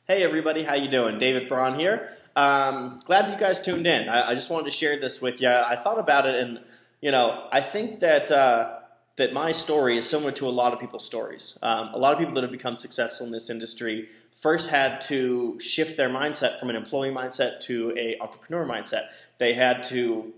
Hey everybody, how you doing? David Braun here. Glad that you guys tuned in. I just wanted to share this with you. I thought about it, and I think that that my story is similar to a lot of people's stories. A lot of people that have become successful in this industry first had to shift their mindset from an employee mindset to an entrepreneur mindset. They had to,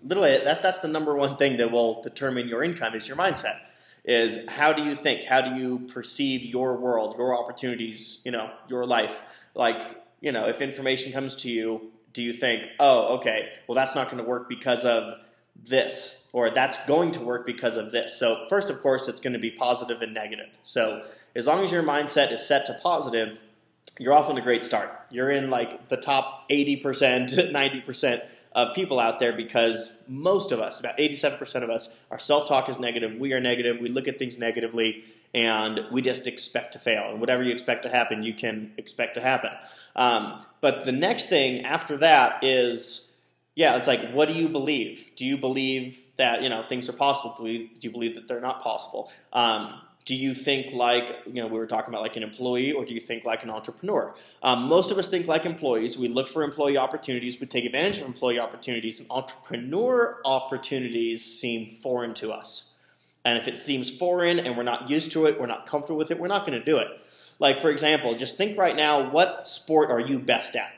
literally, that's the number one thing that will determine your income is your mindset. Is how do you think? How do you perceive your world, your opportunities, your life? If information comes to you, do you think, oh, okay, well, that's not going to work because of this, or that's going to work because of this? So first, of course, it's going to be positive and negative. So as long as your mindset is set to positive, you're off on a great start. You're in like the top 80%, 90% of people out there, because most of us, about 87% of us, our self-talk is negative. We are negative. We look at things negatively, and we just expect to fail. And whatever you expect to happen, you can expect to happen. But the next thing after that is, it's like, what do you believe? Do you believe that things are possible? Do you believe that they're not possible? Do you think like, we were talking about like an employee, or do you think like an entrepreneur? Most of us think like employees. We look for employee opportunities. We take advantage of employee opportunities. And entrepreneur opportunities seem foreign to us. And if it seems foreign and we're not used to it, we're not comfortable with it, we're not going to do it. Like, for example, just think right now, what sport are you best at?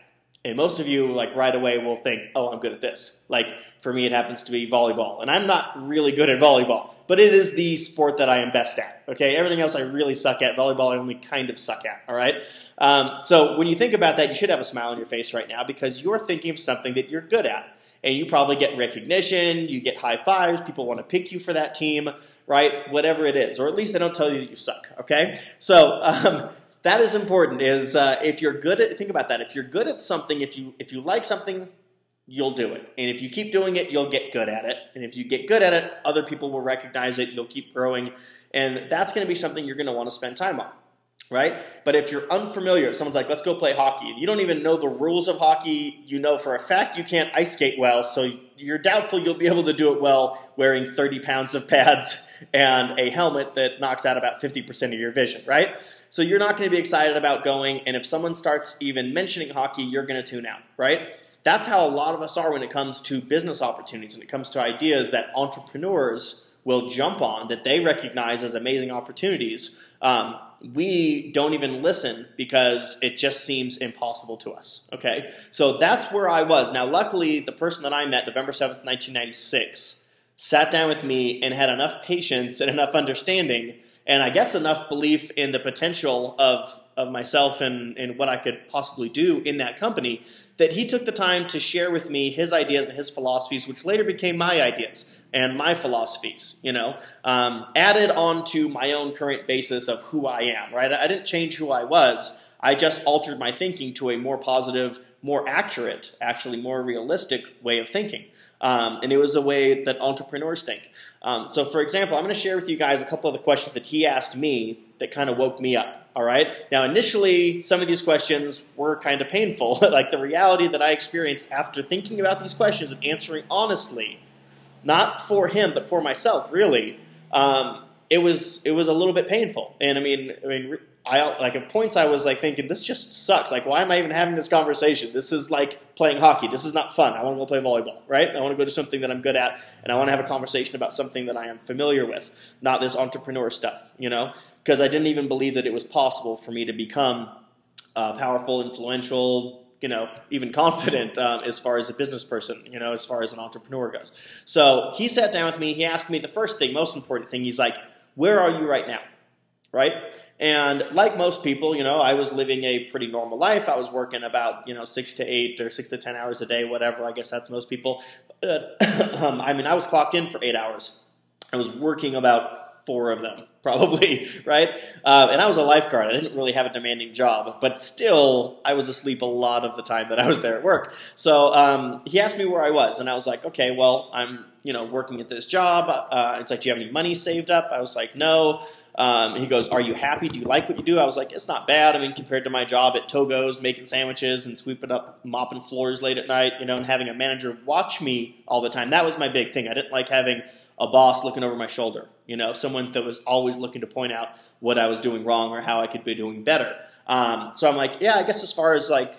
And most of you, like, right away will think, oh, I'm good at this. Like, for me, it happens to be volleyball. And I'm not really good at volleyball, but it is the sport that I am best at, okay? Everything else I really suck at. Volleyball I only kind of suck at, all right? So when you think about that, you should have a smile on your face right now, because you're thinking of something that you're good at. And you probably get recognition, you get high fives, people want to pick you for that team, right? Whatever it is, or at least they don't tell you that you suck, okay? So that is important, is if you're good at, think about that, if you're good at something, if you like something, you'll do it. And if you keep doing it, you'll get good at it. And if you get good at it, other people will recognize it, you'll keep growing, and that's going to be something you're going to want to spend time on. Right? But if you're unfamiliar, if someone's like, let's go play hockey, and you don't even know the rules of hockey, you know for a fact you can't ice skate well, so you're doubtful you'll be able to do it well wearing 30 pounds of pads and a helmet that knocks out about 50% of your vision, right? So you're not going to be excited about going, and if someone starts even mentioning hockey, you're going to tune out, right? That's how a lot of us are when it comes to business opportunities, when it comes to ideas that entrepreneurs will jump on, that they recognize as amazing opportunities. We don't even listen because it just seems impossible to us, okay? So that's where I was. Now, luckily, the person that I met, November 7th, 1996, sat down with me and had enough patience and enough understanding, and I guess enough belief in the potential of myself and what I could possibly do in that company, that he took the time to share with me his ideas and his philosophies, which later became my ideas and my philosophies, added on to my own current basis of who I am, right? I didn't change who I was. I just altered my thinking to a more positive, more accurate, actually more realistic way of thinking. And it was a way that entrepreneurs think. So for example, I'm going to share with you guys a couple of the questions that he asked me that kind of woke me up. All right. Now, initially, some of these questions were kind of painful. Like the reality that I experienced after thinking about these questions and answering honestly, not for him, but for myself, really, it was a little bit painful. And I like at points I was like thinking, this just sucks. Like, why am I even having this conversation? This is like playing hockey. This is not fun. I want to go play volleyball, right? I want to go to something that I'm good at, and I want to have a conversation about something that I am familiar with, not this entrepreneur stuff, because I didn't even believe that it was possible for me to become powerful, influential, even confident as far as a business person, as far as an entrepreneur goes. So he sat down with me. He asked me the first thing, most important thing. He's like, where are you right now, right? And like most people, I was living a pretty normal life. I was working about, 6 to 8 or 6 to 10 hours a day, whatever. I guess that's most people. I was clocked in for 8 hours. I was working about 4 of them, probably, right? And I was a lifeguard. I didn't really have a demanding job, but still, I was asleep a lot of the time that I was there at work. So he asked me where I was, and I was like, okay, well, I'm, working at this job. It's like, do you have any money saved up? I was like, no. He goes, are you happy? Do you like what you do? I was like, it's not bad. Compared to my job at Togo's, making sandwiches and sweeping up, mopping floors late at night, and having a manager watch me all the time. That was my big thing. I didn't like having a boss looking over my shoulder, someone that was always looking to point out what I was doing wrong or how I could be doing better. So I'm like, yeah, I guess as far as like,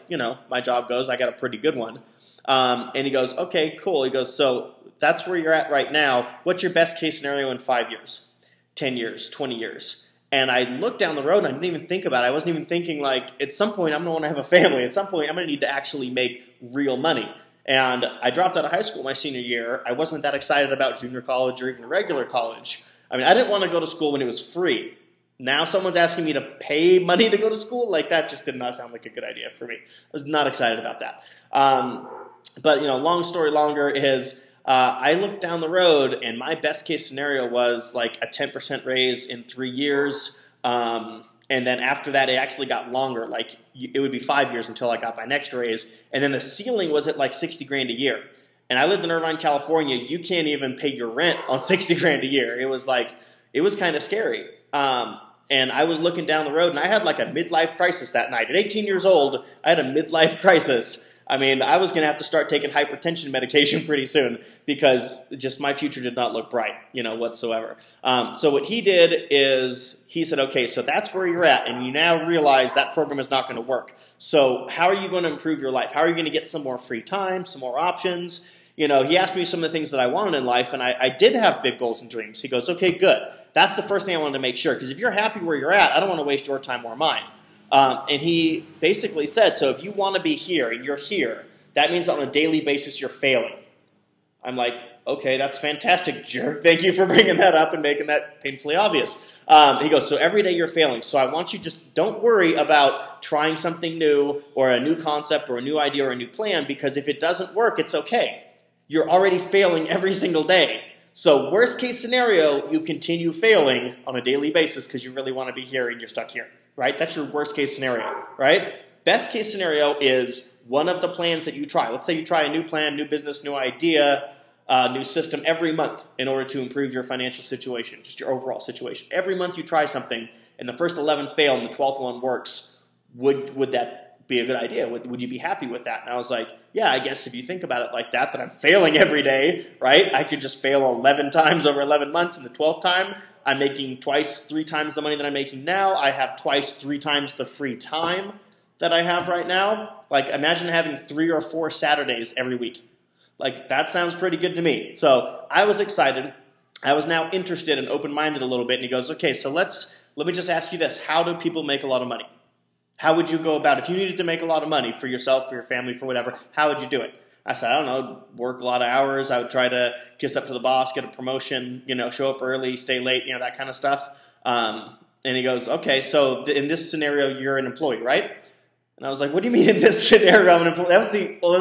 my job goes, I got a pretty good one. And he goes, okay, cool. He goes, so that's where you're at right now. What's your best case scenario in 5 years, 10 years, 20 years? And I looked down the road and I didn't even think about it. I wasn't even thinking like, at some point I'm going to want to have a family. At some point I'm going to need to actually make real money. And I dropped out of high school my senior year. I wasn't that excited about junior college or even regular college. I mean, I didn't want to go to school when it was free. Now someone's asking me to pay money to go to school? Like, that just did not sound like a good idea for me. I was not excited about that. But, long story longer is I looked down the road, and my best case scenario was like a 10% raise in 3 years. And then after that, it actually got longer. Like, it would be 5 years until I got my next raise. And then the ceiling was at like 60 grand a year. And I lived in Irvine, California. You can't even pay your rent on 60 grand a year. It was kind of scary. And I was looking down the road, and I had like a midlife crisis that night. At 18 years old, I had a midlife crisis. I mean, I was going to have to start taking hypertension medication pretty soon because just my future did not look bright, whatsoever. So what he did is he said, okay, so that's where you're at, and you now realize that program is not going to work. So how are you going to improve your life? How are you going to get some more free time, some more options? He asked me some of the things that I wanted in life, and I did have big goals and dreams. He goes, okay, good. That's the first thing I wanted to make sure, because if you're happy where you're at, I don't want to waste your time or mine. And he basically said, so if you want to be here and you're here, that means that on a daily basis you're failing. I'm like, okay, that's fantastic, jerk. Thank you for bringing that up and making that painfully obvious. He goes, so every day you're failing. So I want you just don't worry about trying something new or a new concept or a new idea or a new plan, because if it doesn't work, it's okay. You're already failing every single day. So worst case scenario, you continue failing on a daily basis because you really want to be here and you're stuck here, right? That's your worst case scenario, right? Best case scenario is one of the plans that you try. Let's say you try a new plan, new business, new idea, new system every month in order to improve your financial situation, just your overall situation. Every month you try something and the first 11 fail and the 12th one works. Would that be a good idea? Would you be happy with that? And I was like, yeah, I guess if you think about it like that I'm failing every day, right? I could just fail 11 times over 11 months, and the 12th time, I'm making twice, 3 times the money that I'm making now. I have twice, 3 times the free time that I have right now. Like, imagine having 3 or 4 Saturdays every week. Like, that sounds pretty good to me. So I was excited. I was now interested and open-minded a little bit, and he goes, okay, so let me just ask you this. How do people make a lot of money? How would you go about it? If you needed to make a lot of money for yourself, for your family, for whatever, how would you do it? I said, I don't know, work a lot of hours. I would try to kiss up to the boss, get a promotion, show up early, stay late, that kind of stuff. And he goes, okay, so in this scenario, you're an employee, right? And I was like, what do you mean in this scenario I'm an employee? That was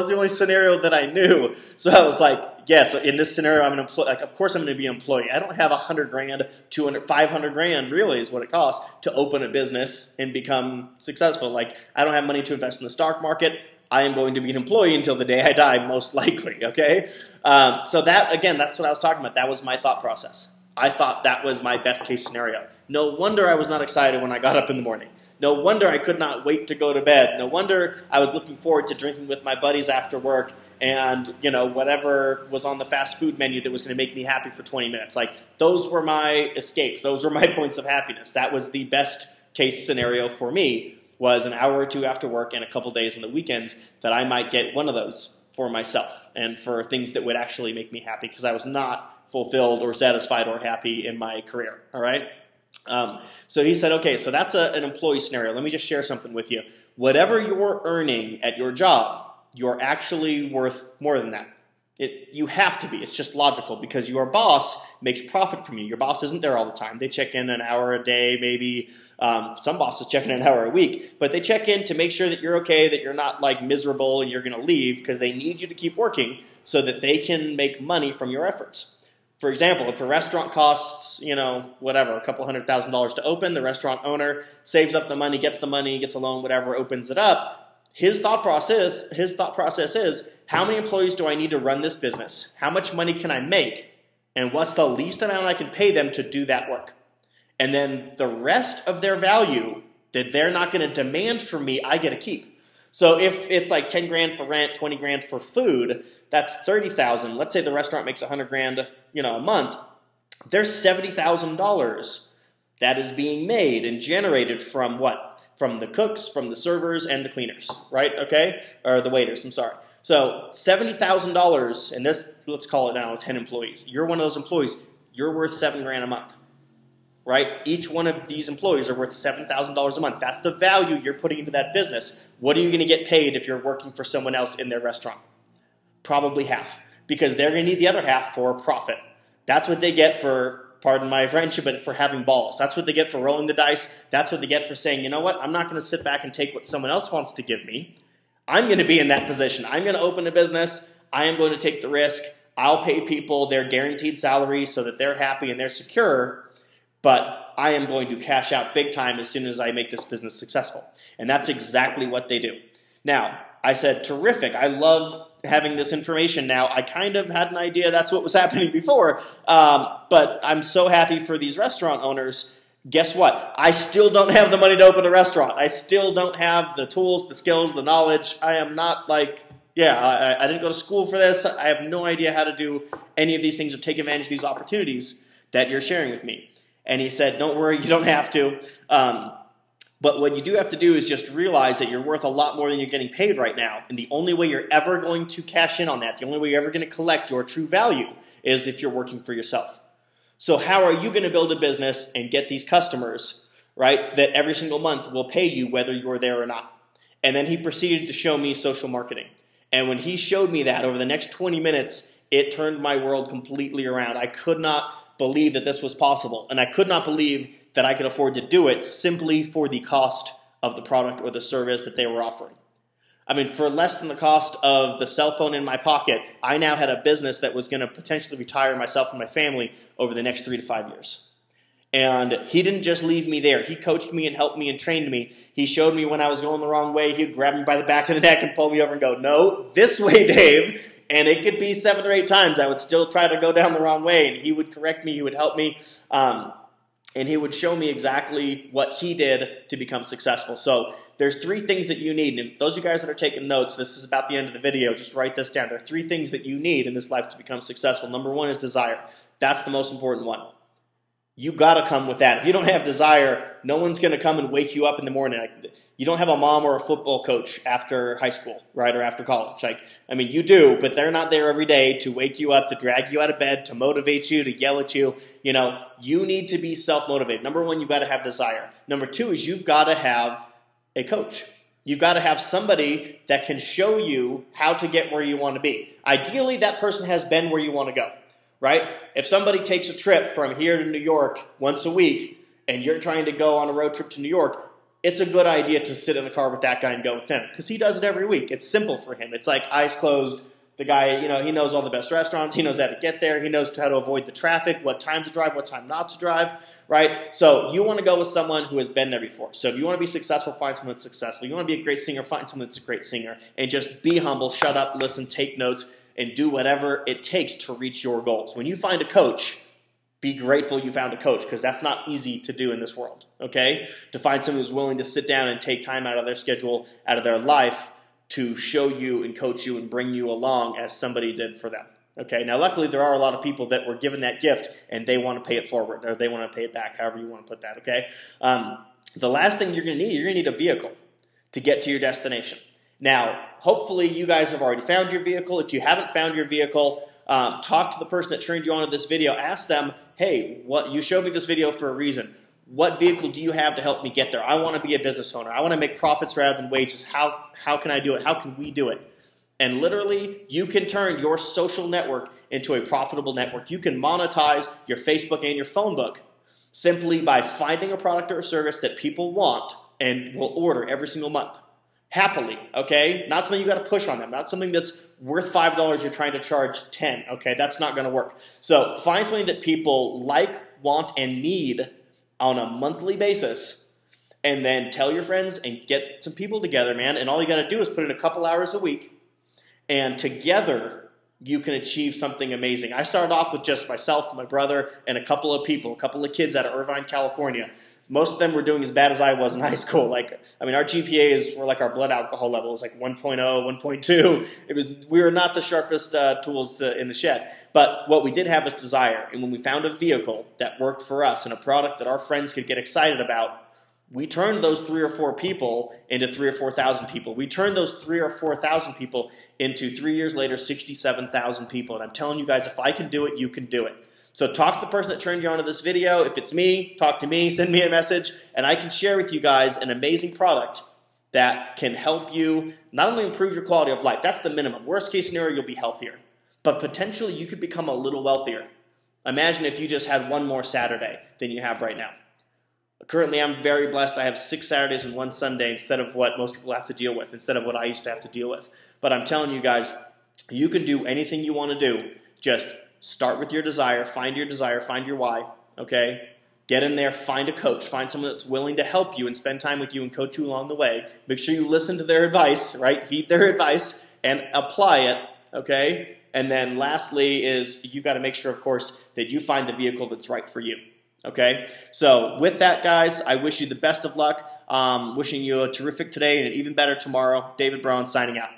the only scenario that I knew. So I was like, yeah, so in this scenario, I'm an employee. Like, of course I'm going to be an employee. I don't have 100 grand, 200, 500 grand really is what it costs to open a business and become successful. Like, I don't have money to invest in the stock market. I am going to be an employee until the day I die, most likely, okay? So that, again, that's what I was talking about. That was my thought process. I thought that was my best case scenario. No wonder I was not excited when I got up in the morning. No wonder I could not wait to go to bed. No wonder I was looking forward to drinking with my buddies after work and, whatever was on the fast food menu that was going to make me happy for 20 minutes. Like, those were my escapes. Those were my points of happiness. That was the best case scenario for me, was an hour or two after work and a couple days on the weekends that I might get one of those for myself and for things that would actually make me happy, because I was not fulfilled or satisfied or happy in my career, all right? So he said, okay, so that's an employee scenario. Let me just share something with you. Whatever you're earning at your job, you're actually worth more than that. You have to be. It's just logical, because your boss makes profit from you. Your boss isn't there all the time. They check in an hour a day, maybe. Some bosses check in an hour a week, but they check in to make sure that you're okay, that you're not like miserable and you're going to leave, because they need you to keep working so that they can make money from your efforts. For example, if a restaurant costs, whatever, a couple $100,000 to open, the restaurant owner saves up the money, gets a loan, whatever, opens it up. His thought process is, how many employees do I need to run this business? How much money can I make? And what's the least amount I can pay them to do that work? And then the rest of their value that they're not going to demand from me, I get to keep. So if it's like 10 grand for rent, 20 grand for food, that's 30,000. Let's say the restaurant makes 100 grand, a month. There's $70,000 that is being made and generated from what? from the cooks, from the servers, and the cleaners, right? Okay? Or the waiters, I'm sorry. So $70,000, and this, let's call it now 10 employees. You're one of those employees. You're worth $7,000 a month, right? Each one of these employees are worth $7,000 a month. That's the value you're putting into that business. What are you going to get paid if you're working for someone else in their restaurant? Probably half, because they're going to need the other half for profit. That's what they get for, pardon my French, but for having balls. That's what they get for rolling the dice. That's what they get for saying, you know what, I'm not going to sit back and take what someone else wants to give me. I'm going to be in that position. I'm going to open a business. I am going to take the risk. I'll pay people their guaranteed salary so that they're happy and they're secure, but I am going to cash out big time as soon as I make this business successful. And that's exactly what they do. Now, I said, terrific. I love having this information now. I kind of had an idea that's what was happening before, but I'm so happy for these restaurant owners. Guess what? I still don't have the money to open a restaurant. I still don't have the tools, the skills, the knowledge. I am not like, I didn't go to school for this. I have no idea how to do any of these things or take advantage of these opportunities that you're sharing with me. And he said, don't worry, you don't have to. But what you do have to do is just realize that you're worth a lot more than you're getting paid right now. And the only way you're ever going to cash in on that, the only way you're ever going to collect your true value is if you're working for yourself. So how are you going to build a business and get these customers, right, that every single month will pay you whether you're there or not? And then he proceeded to show me social marketing. And when he showed me that over the next 20 minutes, it turned my world completely around. I could not believe that this was possible. And I could not believe that I could afford to do it simply for the cost of the product or the service that they were offering. I mean, for less than the cost of the cell phone in my pocket, I now had a business that was going to potentially retire myself and my family over the next 3 to 5 years. And he didn't just leave me there. He coached me and helped me and trained me. He showed me when I was going the wrong way. He'd grab me by the back of the neck and pull me over and go, no, this way, Dave. And it could be 7 or 8 times. I would still try to go down the wrong way. And he would correct me. He would help me. And he would show me exactly what he did to become successful. So there's 3 things that you need. And those of you guys that are taking notes, this is about the end of the video. Just write this down. There are 3 things that you need in this life to become successful. Number 1 is desire. That's the most important one. You got to come with that. If you don't have desire, no one's going to come and wake you up in the morning. You don't have a mom or a football coach after high school, right, or after college. I mean, you do, but they're not there every day to wake you up, to drag you out of bed, to motivate you, to yell at you. You know, you need to be self-motivated. Number 1, you've got to have desire. Number 2 is you've got to have a coach. You've got to have somebody that can show you how to get where you want to be. Ideally, that person has been where you want to go. Right? If somebody takes a trip from here to New York once a week and you're trying to go on a road trip to New York, it's a good idea to sit in the car with that guy and go with him because he does it every week. It's simple for him. It's like eyes closed. The guy, you know, he knows all the best restaurants. He knows how to get there. He knows how to avoid the traffic, what time to drive, what time not to drive, right? So you want to go with someone who has been there before. So if you want to be successful, find someone that's successful. You want to be a great singer, find someone that's a great singer. And just be humble, shut up, listen, take notes, and do whatever it takes to reach your goals. When you find a coach, be grateful you found a coach because that's not easy to do in this world, okay? To find someone who's willing to sit down and take time out of their schedule, out of their life to show you and coach you and bring you along as somebody did for them, okay? Now, luckily, there are a lot of people that were given that gift and they want to pay it forward or they want to pay it back, however you want to put that, okay? The last thing you're going to need a vehicle to get to your destination. Now, hopefully you guys have already found your vehicle. If you haven't found your vehicle, talk to the person that turned you on to this video. Ask them, hey, you showed me this video for a reason. What vehicle do you have to help me get there? I want to be a business owner. I want to make profits rather than wages. How can I do it? How can we do it? And literally, you can turn your social network into a profitable network. You can monetize your Facebook and your phone book simply by finding a product or a service that people want and will order every single month. Happily, okay? Not something you got to push on them. Not something that's worth $5 you're trying to charge $10, okay? That's not going to work. So find something that people like, want, and need on a monthly basis, and then tell your friends and get some people together, man. And all you got to do is put in a couple hours a week, and together you can achieve something amazing. I started off with just myself, my brother, and a couple of people, a couple of kids out of Irvine, California. Most of them were doing as bad as I was in high school. Our GPAs were like our blood alcohol level. It was like 1.0, 1.2. We were not the sharpest tools in the shed. But what we did have is desire. And when we found a vehicle that worked for us and a product that our friends could get excited about, we turned those 3 or 4 people into 3 or 4,000 people. We turned those 3 or 4,000 people into 3 years later, 67,000 people. And I'm telling you guys, if I can do it, you can do it. So talk to the person that turned you on to this video. If it's me, talk to me, send me a message, and I can share with you guys an amazing product that can help you not only improve your quality of life, that's the minimum. Worst case scenario, you'll be healthier. But potentially, you could become a little wealthier. Imagine if you just had one more Saturday than you have right now. Currently, I'm very blessed. I have 6 Saturdays and 1 Sunday instead of what most people have to deal with, instead of what I used to have to deal with. But I'm telling you guys, you can do anything you want to do. Just start with your desire, find your why, okay? Get in there, find a coach, find someone that's willing to help you and spend time with you and coach you along the way. Make sure you listen to their advice, right? Heed their advice and apply it, okay? And then lastly is you got to make sure, of course, that you find the vehicle that's right for you. Okay, so with that, guys, I wish you the best of luck. Wishing you a terrific today and an even better tomorrow. David Braun signing out.